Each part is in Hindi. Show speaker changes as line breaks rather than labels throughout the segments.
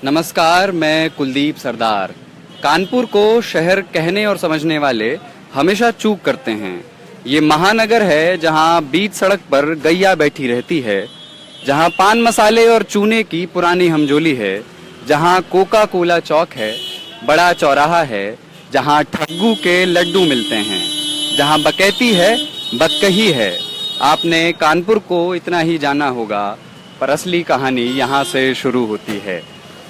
नमस्कार, मैं कुलदीप सरदार। कानपुर को शहर कहने और समझने वाले हमेशा चूक करते हैं। ये महानगर है जहां बीच सड़क पर गैया बैठी रहती है, जहां पान मसाले और चूने की पुरानी हमजोली है, जहां कोका कोला चौक है, बड़ा चौराहा है, जहां ठग्गू के लड्डू मिलते हैं, जहां बकैती है, बदकही है। आपने कानपुर को इतना ही जाना होगा, पर असली कहानी यहाँ से शुरू होती है।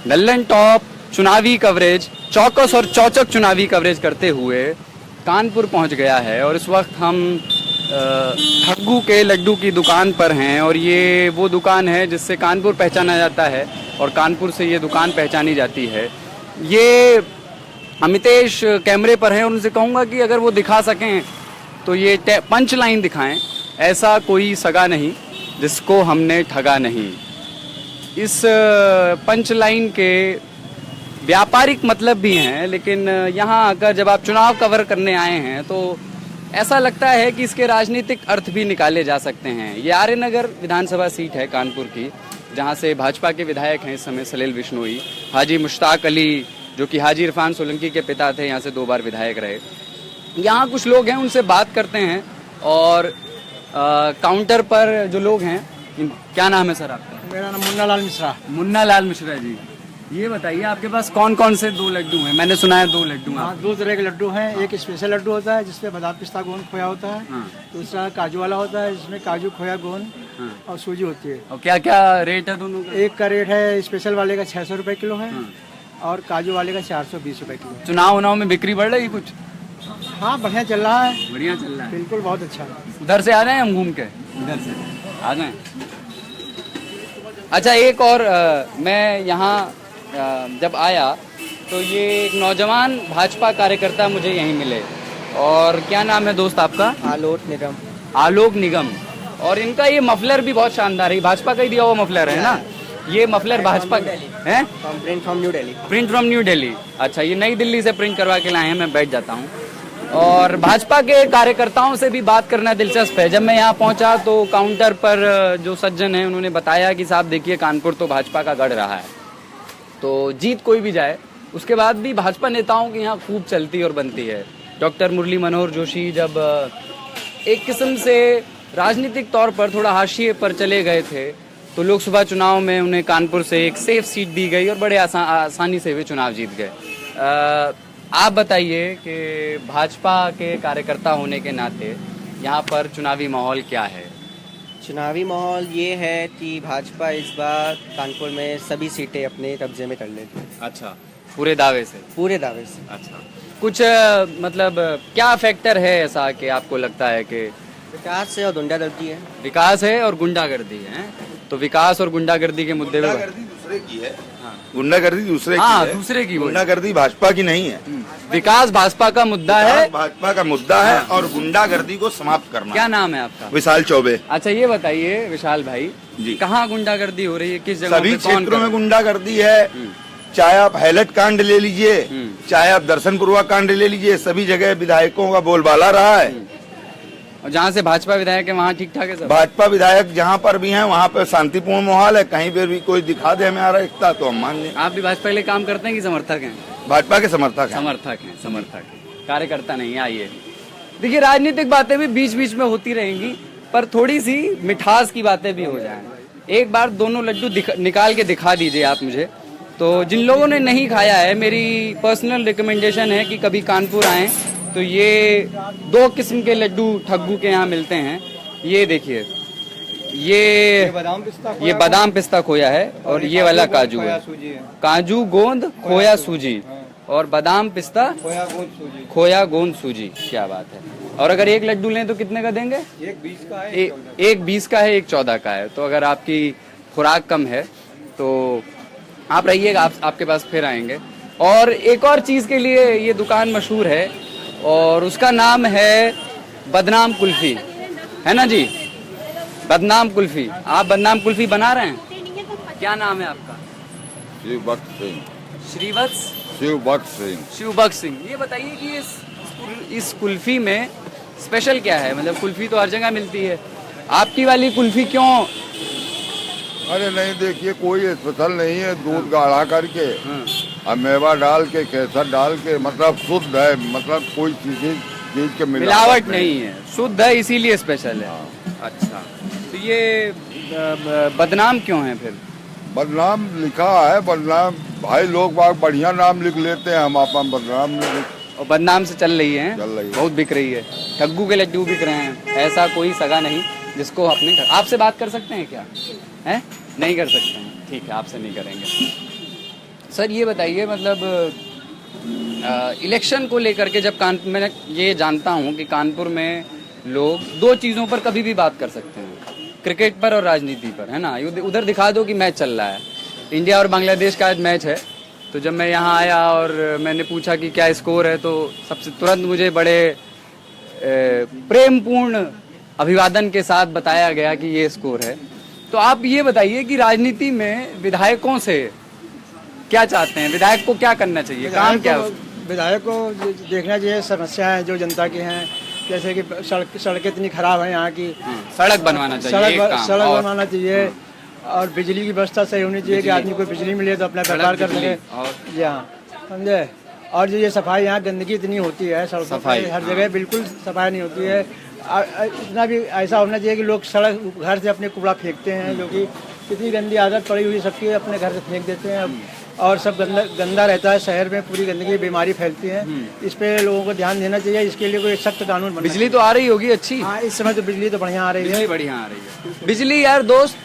लल्लन टॉप चुनावी कवरेज, चौकस और चौचक चुनावी कवरेज करते हुए कानपुर पहुंच गया है और इस वक्त हम ठग्गू के लड्डू की दुकान पर हैं। और ये वो दुकान है जिससे कानपुर पहचाना जाता है और कानपुर से ये दुकान पहचानी जाती है। ये अमितेश कैमरे पर हैं और उनसे कहूँगा कि अगर वो दिखा सकें तो ये पंच लाइन दिखाएं, ऐसा कोई सगा नहीं जिसको हमने ठगा नहीं। इस पंच लाइन के व्यापारिक मतलब भी हैं, लेकिन यहाँ आकर जब आप चुनाव कवर करने आए हैं तो ऐसा लगता है कि इसके राजनीतिक अर्थ भी निकाले जा सकते हैं। ये आर्यनगर विधानसभा सीट है कानपुर की, जहाँ से भाजपा के विधायक हैं इस समय सलील बिश्नोई, हाजी मुश्ताक अली जो कि हाजी इरफान सोलंकी के पिता थे, यहाँ से 2 बार विधायक रहे। यहाँ कुछ लोग हैं, उनसे बात करते हैं। और काउंटर पर जो लोग हैं, क्या नाम है सर आपका?
मेरा नाम मुन्ना लाल मिश्रा।
मुन्ना लाल मिश्रा जी, ये बताइए आपके पास कौन कौन से 2 लड्डू हैं? मैंने सुना है 2 लड्डू हैं।
हाँ, 2 तरह के लड्डू हैं। एक स्पेशल लड्डू होता है जिसमें बादाम पिस्ता गोंद खोया होता है।
हाँ।
दूसरा काजू वाला होता है जिसमें काजू खोया गोंद
हाँ।
और सूजी होती है।
और क्या क्या रेट है दोनों का?
एक का रेट है स्पेशल वाले का 600 रुपए किलो है।
हाँ।
और काजू वाले का 420 रुपए किलो है।
चुनाव में बिक्री बढ़ रही कुछ?
हाँ, बढ़िया चल रहा है।
बढ़िया चल रहा है,
बिल्कुल बहुत अच्छा।
उधर से आ जाए हम घूम के, इधर से आ जाए। अच्छा, एक और मैं यहाँ जब आया तो ये एक नौजवान भाजपा कार्यकर्ता मुझे यहीं मिले। और क्या नाम है दोस्त आपका?
आलोक निगम।
आलोक निगम। और इनका ये मफलर भी बहुत शानदार है, भाजपा का ही दिया हुआ मफलर है ना? ये मफलर भाजपा है?
Print from new Delhi.
Print from new Delhi. अच्छा, ये नई दिल्ली से प्रिंट करवा के लाए हैं। मैं बैठ जाता हूँ। और भाजपा के कार्यकर्ताओं से भी बात करना दिलचस्प है। जब मैं यहाँ पहुँचा तो काउंटर पर जो सज्जन हैं उन्होंने बताया कि साहब देखिए, कानपुर तो भाजपा का गढ़ रहा है, तो जीत कोई भी जाए उसके बाद भी भाजपा नेताओं की यहाँ खूब चलती और बनती है। डॉक्टर मुरली मनोहर जोशी जब एक किस्म से राजनीतिक तौर पर थोड़ा हाशिए पर चले गए थे तो लोकसभा चुनाव में उन्हें कानपुर से एक सेफ सीट दी गई और बड़े आसानी से वे चुनाव जीत गए। आप बताइए कि भाजपा के कार्यकर्ता होने के नाते यहाँ पर चुनावी माहौल क्या है?
चुनावी माहौल ये है कि भाजपा इस बार कानपुर में सभी सीटें अपने कब्जे में कर लेगी।
अच्छा, पूरे दावे से?
पूरे दावे से।
अच्छा, कुछ मतलब क्या फैक्टर है ऐसा कि आपको लगता है कि
विकास है और गुंडागर्दी है?
विकास है और गुंडागर्दी है। तो विकास और गुंडागर्दी के मुद्दे पे
दूसरे की है। गुंडागर्दी दूसरे की
हाँ,
है।
दूसरे की।
गुंडागर्दी भाजपा की नहीं है।
विकास भाजपा का मुद्दा है,
भाजपा का मुद्दा है और गुंडागर्दी को समाप्त करना।
क्या नाम है आपका?
विशाल चौबे।
अच्छा, ये बताइए विशाल भाई
जी,
कहाँ गुंडागर्दी हो रही है, किस जगह?
सभी क्षेत्रों में गुंडागर्दी है। चाहे आप हैलट कांड ले लीजिए, चाहे आप दर्शनपुरवा कांड ले लीजिए, सभी जगह विधायकों का बोलबाला रहा है।
और जहाँ से भाजपा विधायक है वहाँ ठीक ठाक है सब?
भाजपा विधायक जहाँ पर भी हैं वहाँ पर शांतिपूर्ण माहौल है। कहीं पर भी कोई दिखा दे हमें अराजकता तो हम मान लें।
आप भी भाजपा के लिए काम करते हैं कि समर्थक हैं?
भाजपा के समर्थक हैं।
समर्थक हैं, समर्थक हैं, कार्यकर्ता नहीं। आइए देखिए, राजनीतिक बातें भी बीच बीच में होती रहेंगी, पर थोड़ी सी मिठास की बातें भी हो जाएं। एक बार दोनों लड्डू निकाल के दिखा दीजिए आप मुझे। तो जिन लोगों ने नहीं खाया है, मेरी पर्सनल रिकमेंडेशन है कि कभी कानपुर आएँ तो ये 2 किस्म के लड्डू ठग्गू के यहाँ मिलते हैं। ये देखिए, ये बादाम पिस्ता खोया है और ये वाला काजू है। काजू गोंद खोया सूजी और बादाम पिस्ता खोया गोंद सूजी। क्या बात है। और अगर एक लड्डू लें तो कितने का देंगे?
एक 20 का है,
एक 20 का है, एक 14 का है। तो अगर आपकी खुराक कम है तो आप रहिएगा, आपके पास फिर आएंगे। और एक और चीज के लिए ये दुकान मशहूर है और उसका नाम है बदनाम कुल्फी, है ना जी? बदनाम कुल्फी। आप बदनाम कुल्फी बना रहे हैं? क्या नाम है आपका?
शिवभक्त सिंह।
श्रीवत्स?
शिवभक्त सिंह।
शिवभक्त सिंह। ये बताइए कि इस कुल्फी में स्पेशल क्या है? मतलब कुल्फी तो हर जगह मिलती है, आपकी वाली कुल्फी क्यों
अरे नहीं, देखिए कोई स्पेशल नहीं है, दूध गाढ़ा करके और मेवा डाल के, केसर डाल के, मतलब शुद्ध है, मतलब कोई चीज के
मिलावट नहीं है, शुद्ध है, इसीलिए स्पेशल है। अच्छा, तो ये बदनाम क्यों है फिर?
बदनाम लिखा है, बदनाम भाई लोग बाग बढ़िया नाम लिख लेते हैं, हम अपन बदनाम नहीं
और बदनाम से चल रही है,
चल रही है।
बहुत बिक रही है, ठग्गू के लड्डू बिक रहे हैं, ऐसा कोई सगा नहीं जिसको अपने आपसे बात कर सकते हैं क्या? हैं? नहीं कर सकते हैं, ठीक है, आपसे नहीं करेंगे। सर ये बताइए, मतलब इलेक्शन को लेकर के जब मैं ये जानता हूँ कि कानपुर में लोग दो चीज़ों पर कभी भी बात कर सकते हैं, क्रिकेट पर और राजनीति पर, है ना। उधर दिखा दो कि मैच चल रहा है, इंडिया और बांग्लादेश का आज मैच है, तो जब मैं यहाँ आया और मैंने पूछा कि क्या स्कोर है, तो सबसे तुरंत मुझे बड़े प्रेमपूर्ण अभिवादन के साथ बताया गया कि ये स्कोर है। तो आप ये बताइए कि राजनीति में विधायकों से क्या चाहते हैं, विधायक को क्या करना चाहिए, काम क्या है?
विधायक को देखना चाहिए समस्याएं जो जनता की हैं, जैसे कि सड़कें इतनी खराब हैं यहाँ की,
सड़क बनवाना चाहिए,
सड़क बनवाना चाहिए, और बिजली की व्यवस्था सही होनी चाहिए कि आदमी को बिजली मिले तो अपना व्यापार कर सके। जी हाँ, समझे। और जो ये सफाई, यहाँ गंदगी इतनी होती है, सफाई हर जगह बिल्कुल सफाई नहीं होती है। इतना भी ऐसा होना चाहिए कि लोग सड़क घर से अपने कूड़ा फेंकते हैं, जो कि इतनी गंदी आदत पड़ी हुई सबकी, अपने घर से फेंक देते हैं और सब गंदा रहता है। शहर में पूरी गंदगी, बीमारी फैलती है। इस पे लोगों को ध्यान देना चाहिए, इसके लिए कोई सख्त कानून बनना।
बिजली तो आ रही होगी अच्छी?
हाँ, इस समय तो बिजली तो बढ़िया आ रही है,
बढ़िया आ रही है बिजली। यार दोस्त,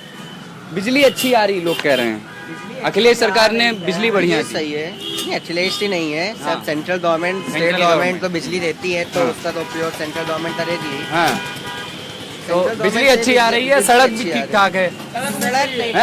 बिजली अच्छी आ रही, लोग कह रहे हैं अखिलेश सरकार ने बिजली बढ़िया
सही है। नहीं, अखिलेश ही नहीं है, सब सेंट्रल गवर्नमेंट, स्टेट गवर्नमेंट तो बिजली देती है, तो उसका तो उपयोग सेंट्रल गवर्नमेंट करेगी।
हाँ, तो बिजली अच्छी आ रही है, सड़क भी ठीक ठाक है,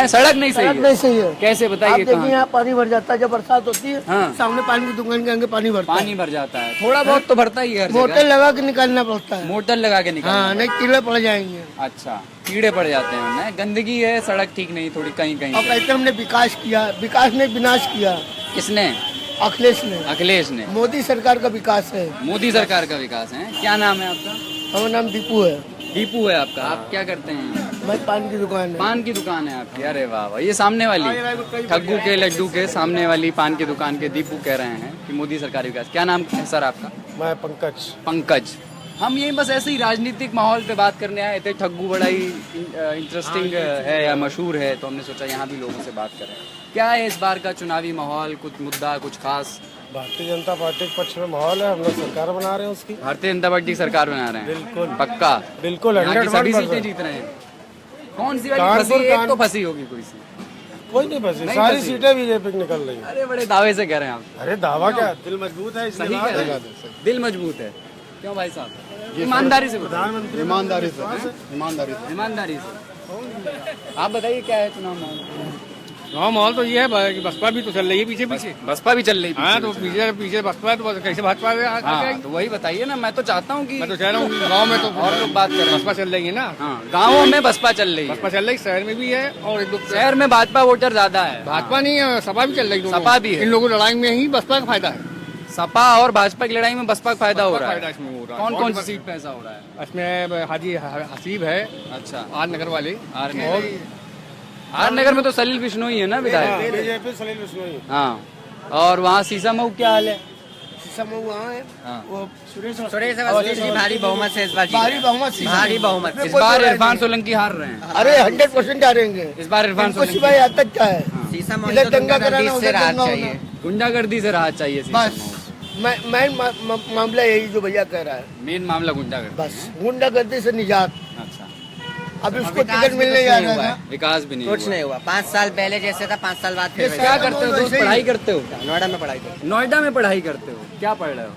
सड़क नहीं सही है।
नहीं सही है।
कैसे बताइए?
देखिए यहाँ पानी भर जाता है, जब बरसात होती है,
हाँ।
सामने पानी की दुकान के आगे पानी भरता है।
पानी भर जाता है, थोड़ा बहुत तो भरता ही है,
मोटर लगा के निकालना पड़ता है।
मोटर लगा के निकालना।
हाँ, नहीं कीड़े पड़ जाएंगे।
अच्छा, कीड़े पड़ जाते हैं उनमें, गंदगी है, सड़क ठीक नहीं, थोड़ी कहीं कहीं।
और कहते हमने विकास किया, विकास ने विनाश किया।
किसने?
अखिलेश ने।
अखिलेश ने।
मोदी सरकार का विकास है।
मोदी सरकार का विकास है। क्या नाम है आपका?
हमारा नाम दीपू है।
दीपू है आपका? आप क्या करते हैं?
मैं पान की दुकान है।
पान की दुकान है आपकी? अरे वाह वाह, ये सामने वाली ठग्गू के लड्डू के सामने वाली पान की दुकान के दीपू कह रहे हैं कि मोदी सरकार विकास। क्या नाम है सर आपका?
मैं पंकज।
पंकज। हम यही बस ऐसे ही राजनीतिक माहौल पे बात करने आए थे। ठग्गू बड़ा ही इंटरेस्टिंग है या मशहूर है, तो हमने सोचा यहाँ भी लोगों से बात करें। क्या है इस बार का चुनावी माहौल, कुछ मुद्दा, कुछ खास?
भारतीय जनता पार्टी के पक्ष में माहौल है, हम लोग सरकार बना रहे हैं उसकी।
भारतीय जनता पार्टी की सरकार बना रहे हैं?
बिल्कुल
पक्का?
बिल्कुल,
यहाँ की सभी सीटें जीत रहे हैं। कौन सी वाली फंसी? एक तो फंसी होगी कोई सी।
कोई नहीं फंसी, सारी सीटें बीजेपी की निकल रही है।
अरे बड़े दावे से कह रहे हैं आप।
अरे दावा क्या, दिल मजबूत है,
सही कह रहे हैं, दिल मजबूत है। क्यों भाई साहब? ईमानदारी से,
प्रधानमंत्री ईमानदारी
से आप बताइए क्या है चुनाव माहौल?
चुनाव माहौल तो ये है कि बसपा भी तो चल रही है पीछे पीछे।
बसपा भी चल रही है?
हाँ, तो पीछे बसपा है, तो कैसे भाजपा
हाँ, तो वही बताइए ना। मैं तो चाहता हूँ कि,
मैं तो कह रहा हूँ गाँव में तो
और लोग बात करें।
बसपा चल रही है ना।
हाँ, गाँवों में बसपा चल रही है।
बसपा चल रही, शहर में भी है, और एक दो
शहर में भाजपा वोटर ज्यादा है।
भाजपा नहीं है, सपा भी चल रही है।
सपा भी है।
इन लोगों की लड़ाई में ही बसपा का फायदा है।
सपा और भाजपा की लड़ाई में बसपा का फायदा हो रहा है।
इसमें हो रहा है।
कौन कौन सी सीट पे ऐसा हो रहा है?
इसमें हाजी हसीब है।
अच्छा,
आर नगर वाले।
आर नगर में तो सलील बिश्नोई है ना विधायक?
बीजेपी सलील बिश्नोई।
हाँ, और वहाँ सीसामऊ क्या हाल है?
सीसामऊ वहाँ है, वो
सुरेश अवस्थी जी भारी बहुमत से इस बार
भारी बहुमत।
भारी बहुमत।
इस बार इरफान सोलंकी हार रहे हैं।
अरे 100% हारेंगे
इस बार इरफान सोलंकी।
भाई आता क्या है,
सीसामऊ
इधर
तो
दंगा कराना,
गुंडागर्दी से
उधर
राहत
दंगा
चाहिए।
गुंडागर्दी से राहत चाहिए
बस मेन मामला यही जो भैया कह रहा है।
मेन मामला गुंडागर्दी।
बस गुंडागर्दी से निजात।
अच्छा,
अभी उसको टिकट मिलने जा रहा है।
विकास भी नहीं
कुछ नहीं हुआ। 5 साल पहले जैसे था, 5 साल बाद फिर
क्या करते हो दोस्त? पढ़ाई करते हो?
नोएडा में पढ़ाई करते।
नोएडा में पढ़ाई करते हो? क्या पढ़ रहे हो?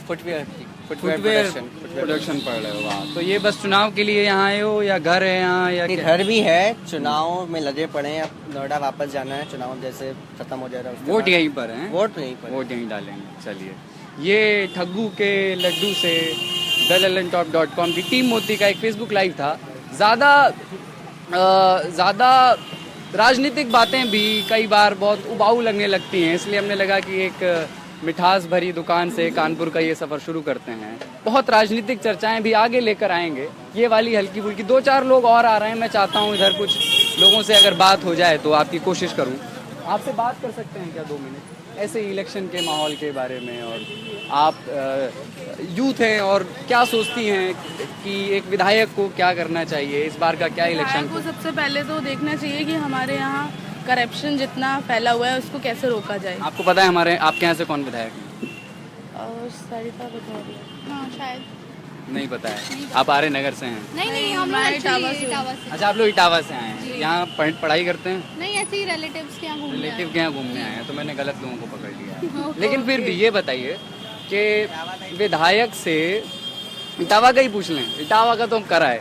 फुटवेयर
प्रोडक्शन पढ़ रहे हो? वाह। तो ये बस चुनाव के लिए यहाँ आए हो या घर है यहाँ या क्या?
घर भी है, चुनाव में लगे पड़े हैं। अब नोएडा वापस जाना है, चुनाव जैसे खत्म हो जाएगा उसके
वोट
बाद।
यहीं पर है?
वोट यहीं पर।
वोट यहीं डालेंगे। चलिए, ये ठग्गू के लड्डू से thelalantop.com की टीम मोती का एक फेसबुक लाइव था। ज़्यादा राजनीतिक बातें भी कई बार बहुत उबाऊ लगने लगती हैं, इसलिए हमने लगा कि एक मिठास भरी दुकान से कानपुर का ये सफ़र शुरू करते हैं। बहुत राजनीतिक चर्चाएं भी आगे लेकर आएंगे, ये वाली हल्की फुल्की 2-4 लोग और आ रहे हैं। मैं चाहता हूँ इधर कुछ लोगों से अगर बात हो जाए तो आपकी कोशिश करूं, आपसे बात कर सकते हैं क्या 2 मिनट ऐसे ही इलेक्शन के माहौल के बारे में? और आप यूथ हैं और क्या सोचती हैं कि एक विधायक को क्या करना चाहिए, इस बार का क्या इलेक्शन?
को सबसे पहले तो देखना चाहिए कि हमारे यहाँ करप्शन जितना फैला हुआ है उसको कैसे रोका जाए।
आपको पता है हमारे आपके यहाँ से कौन विधायक है?
सरिता पटवारी। हाँ शायद
नहीं पता है। आप आर्य नगर से हैं?
नहीं हम लोग इटावा से।
अच्छा, आप लोग इटावा से आए हैं, यहाँ पढ़ाई करते हैं?
नहीं, ऐसे ही रिलेटिव्स के यहाँ घूमने
रिलेटिव के यहाँ घूमने आए हैं, तो मैंने गलत लोगों को पकड़ लिया। लेकिन फिर भी ये बताइए कि विधायक से इटावा का ही पूछ लें, इटावा का तो हम करा है।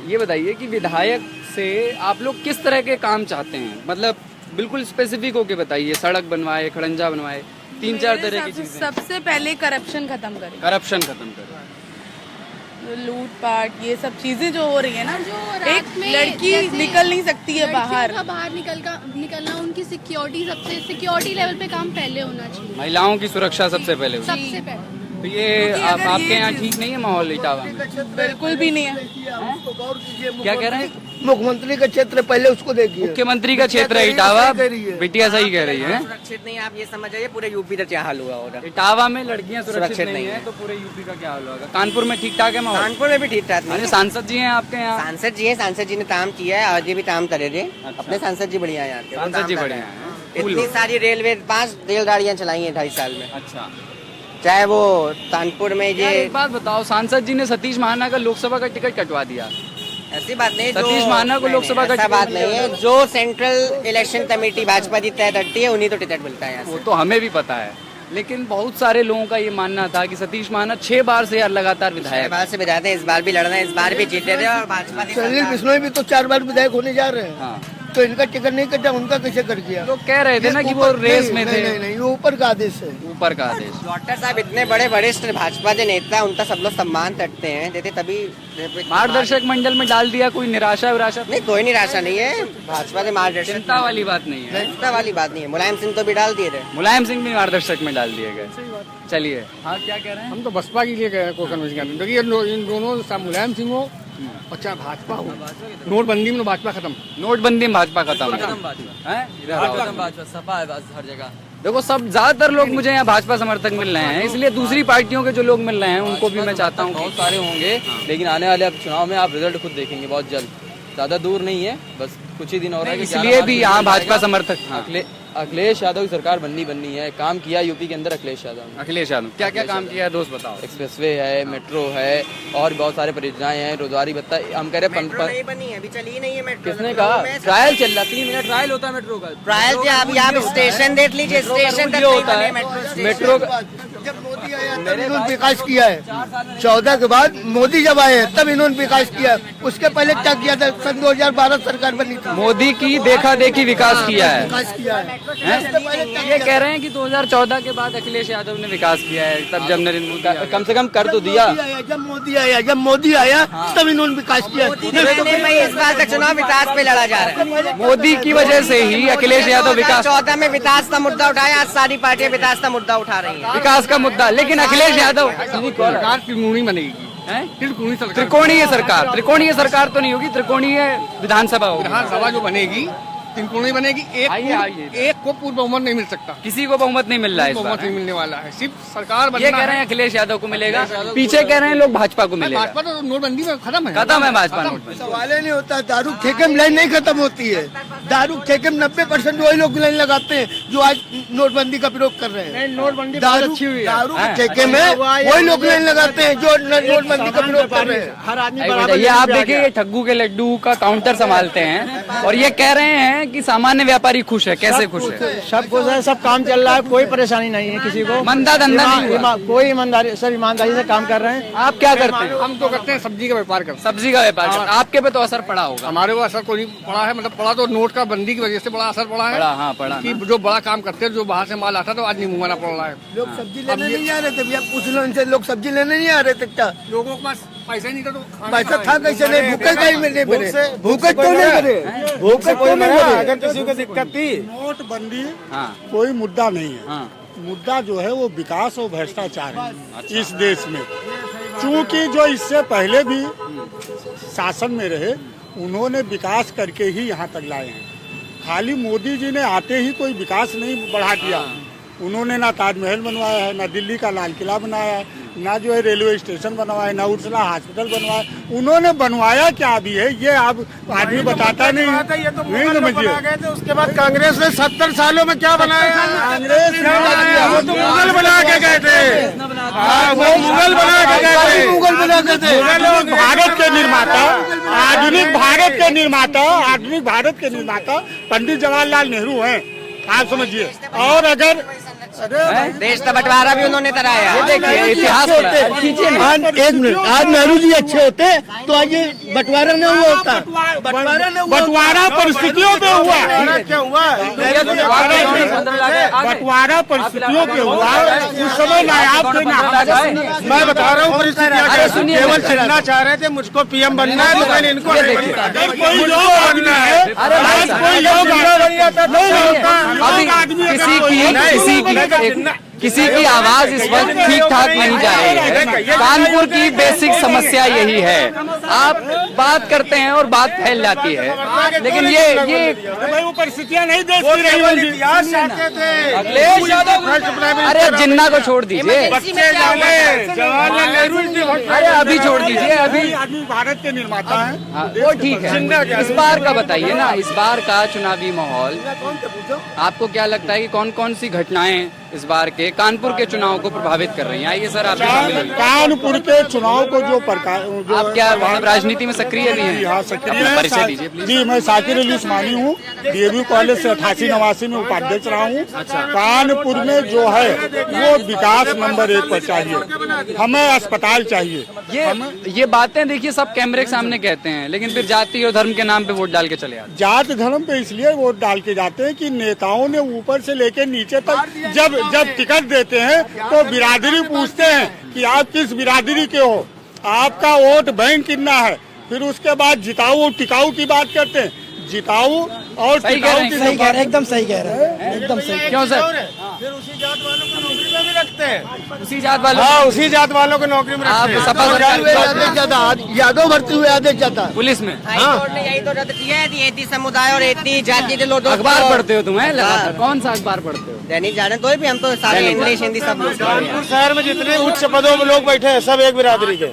ये बताइए कि विधायक से आप लोग किस तरह के काम चाहते हैं, मतलब बिल्कुल स्पेसिफिक होके बताइए। सड़क बनवाए, खड़ंजा बनवाए, 3-4 तरह की चीजें।
सबसे पहले करप्शन खत्म करें,
करप्शन खत्म करें,
लूट पाट ये सब चीजें जो हो रही है ना,
जो
एक लड़की निकल नहीं सकती है बाहर।
बाहर निकलना उनकी सिक्योरिटी लेवल पे काम पहले होना चाहिए।
महिलाओं की सुरक्षा सबसे पहले होगी।
सबसे पहले
तो ये आपके यहाँ ठीक नहीं है माहौल इटावा में?
बिल्कुल भी नहीं है।
क्या कह रहे हैं?
मुख्यमंत्री का क्षेत्र पहले उसको देखिए।
मुख्यमंत्री का क्षेत्र है इटावा, बिटिया सही कह रही है।
सुरक्षित नहीं, आप ये समझ जाइए पूरे यूपी का क्या हाल हुआ होगा।
इटावा में लड़कियां सुरक्षित नहीं है तो पूरे यूपी का क्या हाल होगा? कानपुर में ठीक ठाक है माहौल?
कानपुर में भी ठीक ठाक नहीं
अरे
है।
सांसद जी हैं आपके यहाँ?
सांसद जी ने काम किया है, आज भी काम करे थे। अपने सांसद जी बढ़िया है यहाँ के।
सांसद जी बढ़िया हैं।
इतनी सारी रेलवे 5 रेलगाड़ियाँ चलाई हैं 2.5 साल में।
अच्छा,
चाहे वो कानपुर में
यार
ये
एक बात बताओ, सांसद जी ने सतीश महाना का लोकसभा का टिकट कटवा दिया।
ऐसी बात नहीं,
सतीश महाना को लोकसभा का
ऐसा
टिकट
बात नहीं है। जो सेंट्रल इलेक्शन कमेटी भाजपा जी तय करती है उन्हीं तो टिकट मिलता है यहाँ
वो
से।
तो हमें भी पता है, लेकिन बहुत सारे लोगों का ये मानना था कि सतीश महाना 6 बार से यार लगातार विधायक।
बार से विधायक हैं, इस बार भी लड़ना है, इस बार भी जीते थे और भाजपा की
सलील
सरकार-
बिश्नोई भी तो 4 बार विधायक होने जा रहे हैं।
हाँ,
तो इनका टिकट नहीं कटा, उनका कैसे कर दिया?
लोग कह रहे थे ना कि वो रेस में थे।
नहीं, वो ऊपर का आदेश है।
ऊपर का आदेश।
डॉक्टर साहब इतने बड़े वरिष्ठ भाजपा के नेता हैं, उनका सब लोग सम्मान करते हैं, देते तभी
मार्गदर्शक मंडल में डाल दिया, कोई निराशा विराशा?
नहीं, कोई निराशा नहीं है। भाजपा के मार्गदर्शन
चिंता वाली बात नहीं है।
चिंता वाली बात नहीं है। मुलायम सिंह तो भी डाल दिए थे।
मुलायम सिंह भी मार्गदर्शक में डाल दिए गए। चलिए, हाँ क्या कह रहे हैं?
हम तो बसपा के लिए कह रहे हैं, कोई कन्विंस करने। देखिए इन दोनों चाहे मुलायम सिंह हो और चाहे भाजपा हो, नोटबंदी में भाजपा खत्म।
नोटबंदी में भाजपा खत्म है। इधर आओ।
सपा है बस हर जगह।
देखो, सब ज्यादातर लोग मुझे यहाँ भाजपा समर्थक मिल रहे हैं, इसलिए दूसरी पार्टियों के जो लोग मिल रहे हैं उनको भी मैं चाहता हूँ।
बहुत सारे होंगे, लेकिन आने वाले अब चुनाव में आप रिजल्ट खुद देखेंगे बहुत जल्द। ज्यादा दूर नहीं है, बस कुछ ही दिन और है।
इसलिए भी यहाँ भाजपा समर्थक। हाँ,
अखिलेश यादव की सरकार बननी है। काम किया यूपी के अंदर अखिलेश यादव ने।
अखिलेश यादव क्या क्या काम किया है दोस्त बताओ?
एक्सप्रेसवे है, मेट्रो है और बहुत सारे परियोजनाएं हैं, रोजगारी भत्ता। हम कह रहे
मेट्रो नहीं बनी है, अभी चली ही नहीं है मेट्रो।
किसने कहा? ट्रायल चल रहा, 3 मिनट ट्रायल होता है मेट्रो का।
ट्रायल आप यहाँ स्टेशन देख लीजिए, स्टेशन तक
होता है मेट्रो का।
जब मोदी आया तब इन्होंने विकास किया है। 14 के बाद मोदी जब आए तब इन्होंने विकास किया। उसके पहले क्या किया था? सन 2012 सरकार बनी थी।
मोदी की देखा देखी विकास किया है।
विकास किया है।
ये कह रहे हैं कि 2014 के बाद अखिलेश यादव ने विकास किया है, तब जब नरेंद्र मोदी
कम से कम कर तो दिया।
जब मोदी आया तब इन्होंने विकास किया।
भाई इस बार का चुनाव विकास पे लड़ा जा रहा है।
मोदी की वजह से ही अखिलेश यादव विकास
2014 में विकास का मुद्दा उठाया, आज सारी पार्टियां विकास का मुद्दा उठा रही हैं।
विकास का मुद्दा, लेकिन अखिलेश यादव
सरकार त्रिकोणीय बनेगी।
हैं?
त्रिकोणीय सरकार।
त्रिकोणीय सरकार तो नहीं होगी, त्रिकोणीय विधानसभा होगी।
विधानसभा जो बनेगी त्रिकोणीय बनेगी।
आइए।
एक को पूर्ण बहुमत नहीं मिल सकता,
किसी को बहुमत नहीं मिल रहा है इस
बहुमत
बार।
नहीं मिलने वाला है। सिर्फ सरकार बनना
ये कह रहे हैं अखिलेश यादव को मिलेगा, पीछे कह रहे हैं लोग भाजपा को मिलेगा।
भाजपा तो नोटबंदी में खत्म है।
खत्म है भाजपा नोटबंदी।
सवाल ही नहीं होता। दारू ठेके में लाइन नहीं खत्म होती है। दारू ठेके में 90% वही लोग लाइन लगाते हैं जो आज नोटबंदी का विरोध कर रहे हैं। नोटबंदी दारू दारू के ठेके में वही लोग लाइन लगाते हैं जो नोटबंदी का विरोध कर रहे हैं। हर आदमी
ये आप देखिए, ये ठग्गू के लड्डू का काउंटर संभालते हैं और ये कह रहे हैं कि सामान्य व्यापारी खुश है। कैसे खुश है?
सब कुछ है, सब काम चल रहा है, कोई परेशानी नहीं है किसी को।
मंदा धंधा नहीं हुआ।
कोई ईमानदारी, सब ईमानदारी से काम कर रहे हैं।
आप क्या करते हैं?
हम तो करते हैं सब्जी का व्यापार करते हैं।
सब्जी का व्यापार करते हैं। आपके पे तो असर पड़ा होगा।
हमारे को असर कोई नहीं पड़ा है, मतलब पड़ा तो नोट का बंदी की वजह से बड़ा असर पड़ा है।
पड़ा, हाँ पड़ा
कि
ना।
जो बड़ा काम करते हैं, जो बाहर से माल आता तो आज नहीं मंगाना पड़ रहा है।
लोग सब्जी लेने नहीं आ रहे थे भैया, पूछ लो इनसे। लोग सब्जी लेने नहीं आ रहे थे क्या?
लोगों के पास पैसा नहीं था तो
पैसा था कैसे नहीं? भूखे कहीं मिले भूखे क्यों नहीं करे? भूखे क्यों नहीं करे?
अगर किसी को दिक्कत थी, नोटबंदी
हाँ
कोई मुद्दा नहीं है।
हाँ।
मुद्दा जो है वो विकास और भ्रष्टाचार है इस देश में। चूंकि जो इससे पहले भी शासन में रहे
उन्होंने विकास करके ही यहाँ तक लाए हैं। खाली मोदी जी ने आते ही कोई विकास नहीं बढ़ा दिया। उन्होंने ना ताजमहल बनवाया है, ना दिल्ली का लाल किला बनाया है, ना जो है रेलवे स्टेशन बनवाया है, ना उर्सला हॉस्पिटल बनवाया। उन्होंने बनवाया क्या भी है ये आप आदमी बताता नहीं।
ये तो गए थे, उसके बाद कांग्रेस ने 70 सालों में क्या बनाया?
कांग्रेस
वो तो मुगल बना के गए थे। वो मुगल बना के गए थे। मुगल भारत के निर्माता, आधुनिक भारत के निर्माता, आधुनिक भारत के निर्माता पंडित जवाहरलाल नेहरू हैं, आप समझिए। और अगर
देश का बंटवारा भी उन्होंने कराया।
ये देखिए इतिहास
एक मिनट, आज नेहरू जी अच्छे होते तो आज ये बंटवारा न हुआ होता।
बंटवारा परिस्थितियों पे हुआ।
क्या हुआ?
बंटवारा परिस्थितियों पे हुआ। उस समय नायाब थे ना।
मैं बता रहा हूँ परिस्थितियाँ केवल चलना चाह रहे थे, मुझको पीएम बनना है, लेकिन इनको
अगर कोई लोग बनना है, आज कोई लोग
किसी की आवाज इस वक्त ठीक ठाक नहीं जा रही है। कानपुर की बेसिक समस्या यही है, आप बात करते हैं और बात फैल जाती है, लेकिन ये
वो परिस्थितियाँ नहीं देश की रही।
अखिलेश यादव, अरे जिन्ना को छोड़ दीजिए,
जवाहरलाल नेहरू,
अरे अभी छोड़ दीजिए, अभी
आदमी भारत के निर्माता हैं।
हाँ, वो ठीक है। इस बार का बताइए ना, इस बार का चुनावी माहौल आपको क्या लगता है कि कौन कौन सी घटनाएं इस बार के कानपुर के चुनाव को प्रभावित कर रही हैं? आइए सर, आप
कानपुर के चुनाव को जो
आप क्या मतलब राजनीति में सक्रिय भी हैं?
हाँ, सक्रिय
अपना
है।
परिचय दीजिए प्लीज।
जी, मैं साकिर अली उस्मानी हूँ, डीएवी कॉलेज से 88-89 में उपाध्यक्ष रहा हूँ। कानपुर में जो है वो विकास नंबर 1 पर चाहिए, हमें अस्पताल चाहिए।
ये बातें देखिए सब कैमरे के सामने कहते हैं, लेकिन फिर जाति और धर्म के नाम पे वोट डाल के चले आते हैं।
जात धर्म पे इसलिए वोट डाल के जाते हैं कि नेताओं ने ऊपर से लेकर नीचे तक जब टिकट देते हैं तो बिरादरी पूछते हैं कि आप किस बिरादरी के हो, आपका वोट बैंक कितना है, फिर उसके बाद जिताऊ और टिकाऊ की बात करते हैं। जिताऊ और टिकाऊ की
सही कह रहे हैं, एकदम सही कह रहे हैं, एकदम सही।
क्यों सर?
फिर उसी जात वालों को नौकरी में भी रखते हैं।
उसी जात वालों,
हाँ, उसी जात वालों को नौकरी में
आप
रखते हैं।
सपा सरकार
यादव भर्ती हुए आदेश जाता
पुलिस में
हाईकोर्ट ने यही तो रद्द किया है कि एती समुदाय और एती जाति के लोग
अखबार पढ़ते हो तुम्हें लगातार? कौन सा अखबार पढ़ते हो?
दैनिक जागरण, तो भी हम तो सारे इंग्लिश हिंदी सब लोग।
कानपुर शहर में जितने उच्च पदों में लोग बैठे हैं सब एक बिरादरी के।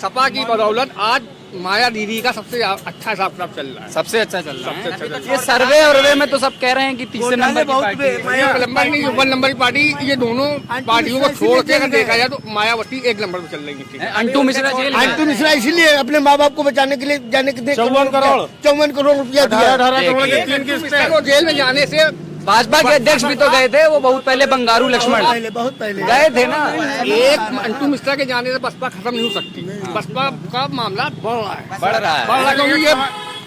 सपा की बदौलत आज माया दीदी का सबसे अच्छा हिसाब किताब चल रहा है।
सबसे अच्छा चल रहा है। ये सर्वे और में तो सब कह रहे हैं कि तीसरे नंबर की पार्टी है।
एक नंबर नहीं, 1 नंबर की पार्टी। ये दोनों पार्टियों को छोड़ के अगर देखा जाए तो मायावती 1 नंबर पे चल रही है।
अंटू मिश्रा जेल में
अंटू मिश्रा इसीलिए अपने माँ बाप को बचाने के लिए जाने के
54
करोड़ रुपया दिया।
18 करोड़ की 3 किस्तें।
तो जेल में जाने से
भाजपा के अध्यक्ष भी तो गए थे, वो बहुत पहले बंगारू लक्ष्मण
बहुत पहले
गए थे ना।
एक अंटू मिश्रा के जाने से बसपा खत्म नहीं हो सकती। बसपा का मामला बढ़ रहा है,
बढ़ रहा है।
क्योंकि ये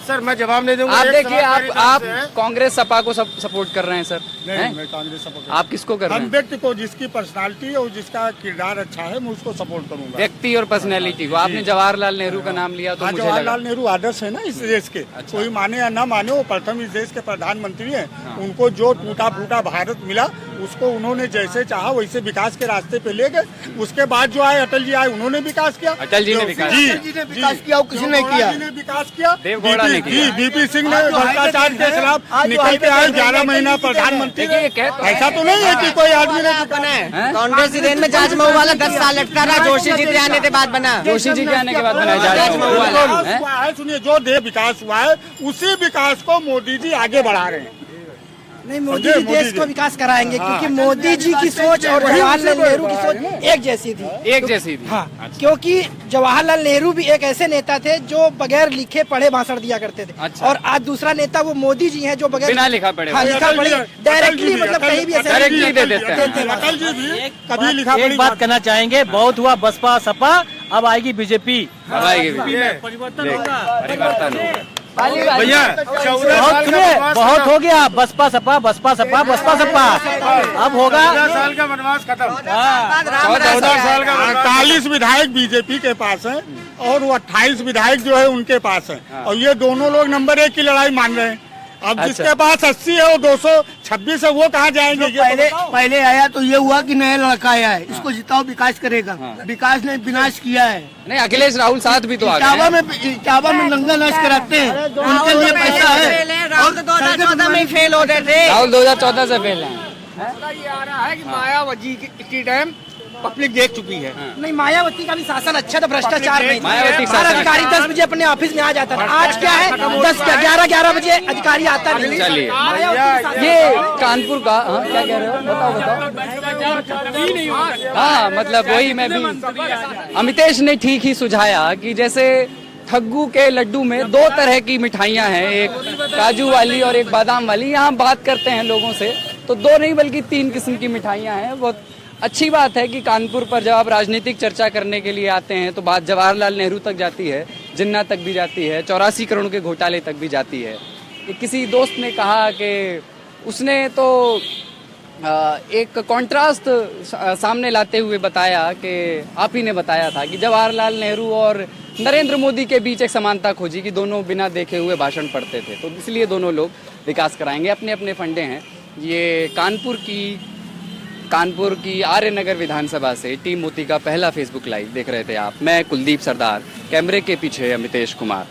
सर मैं जवाब नहीं दूंगा।
आप
एक
देखिए,
सवाल मेरे
आप
तरफ से है।
कांग्रेस सपा को सपोर्ट कर रहे हैं सर?
नहीं, मैं कांग्रेस सपोर्ट।
आप किसको कर रहे
हम
हैं?
व्यक्ति को जिसकी पर्सनालिटी और जिसका किरदार अच्छा है मैं उसको सपोर्ट करूंगा।
व्यक्ति और पर्सनैलिटी को। आपने जवाहरलाल नेहरू का नाम लिया तो
हाँ,
मुझे लगा
जवाहरलाल नेहरू आदर्श है ना इस देश के। कोई माने या ना माने, वो प्रथम इस देश के प्रधानमंत्री हैं। उनको जो टूटा फूटा भारत मिला उसको उन्होंने जैसे चाहा वैसे विकास के रास्ते पे ले गए। उसके बाद जो आए अटल जी आए, उन्होंने विकास किया।
अटल जी ने विकास
जी
किया।
ने विकास किया, किसी ने किया, विकास किया।
देवगौड़ा ने किया।
बीपी सिंह ने भ्रष्टाचार के खिलाफ निकल के आए, 11 महीना प्रधानमंत्री।
देखिए, ये कह तो
ऐसा तो नहीं है कि कोई आदमी ने
कांग्रेस की देन में जांच मऊ वाला 10 साल लटका रहा। जोशी जी के आने के बाद बना।
जोशी जी के आने के बाद बनाया जा रहा है।
सुनिए, जो विकास हुआ है उसी विकास को मोदी जी आगे बढ़ा रहे हैं।
नहीं, मोदी जी देश को विकास कराएंगे, क्योंकि मोदी जी की सोच और जवाहरलाल नेहरू की सोच एक जैसी थी।
एक जैसी थी।
हाँ, क्योंकि जवाहरलाल नेहरू भी एक ऐसे नेता थे जो बगैर लिखे पढ़े भाषण दिया करते थे।
अच्छा।
और आज दूसरा नेता वो मोदी जी हैं जो बगैर
बिना लिखा पढ़े।
हाँ, लिखा पढ़े डायरेक्टली, मतलब कहीं भी ऐसे
डायरेक्टली दे देते हैं।
अटल जी भी कभी लिखा
एक
पढ़ी
बात कहना चाहेंगे, बहुत हुआ बसपा सपा, अब आएगी बीजेपी।
परिवर्तन होगा।
भैया 14
बहुत
साल का
सुने,
वनवास
बहुत हो गया बसपा सपा, बसपा सपा, बसपा सपा। अब होगा
14 साल का वनवास खत्म।
14 साल का 48 विधायक बीजेपी के पास हैं और वो 28 विधायक जो है उनके पास हैं। और ये दोनों लोग नंबर 1 की लड़ाई मान रहे हैं। अब जिसके पास 80 है वो 226 है, वो कहाँ जाएंगे? ये
पहले आया तो ये हुआ कि नया लड़का आया है, इसको जिताओ विकास करेगा। विकास ने विनाश किया है।
नहीं, अखिलेश राहुल साथ भी तो आ गए।
इटावा में नंगा नाच कराते हैं, उनके लिए पैसा है।
राहुल 2014 में फेल हो रहे थे।
राहुल 2014 से फेल है।
ये आ रहा है कि मायावती की टाइम पब्लिक देख चुकी है।
नहीं, मायावती का भी शासन अच्छा था, भ्रष्टाचार नहीं था।
मायावती
हर अधिकारी 10 बजे अपने ऑफिस में आ जाता था। आज क्या है, 11 बजे अधिकारी आता नहीं।
चलिए, ये कानपुर का, हाँ क्या कह रहे हो, बताओ। हाँ, मतलब वही मैं भी, अमितेश ने ठीक ही सुझाया कि जैसे ठग्गू के लड्डू में 2 तरह की मिठाइयां हैं, एक काजू वाली और एक बादाम वाली। यहाँ बात करते हैं लोगों से तो 2 नहीं बल्कि 3 किस्म की मिठाइयां हैं। बहुत अच्छी बात है कि कानपुर पर जब आप राजनीतिक चर्चा करने के लिए आते हैं तो बात जवाहरलाल नेहरू तक जाती है, जिन्ना तक भी जाती है, 84 करोड़ के घोटाले तक भी जाती है। किसी दोस्त ने कहा कि उसने तो एक कॉन्ट्रास्ट सामने लाते हुए बताया कि आप ही ने बताया था कि जवाहरलाल नेहरू और नरेंद्र मोदी के बीच एक समानता खोजी कि दोनों बिना देखे हुए भाषण पढ़ते थे, तो इसलिए दोनों लोग विकास कराएंगे। अपने अपने फंडे हैं। ये कानपुर की आर्य नगर विधानसभा से टीम मोती का पहला फेसबुक लाइव देख रहे थे आप। मैं कुलदीप सरदार, कैमरे के पीछे अमितेश कुमार।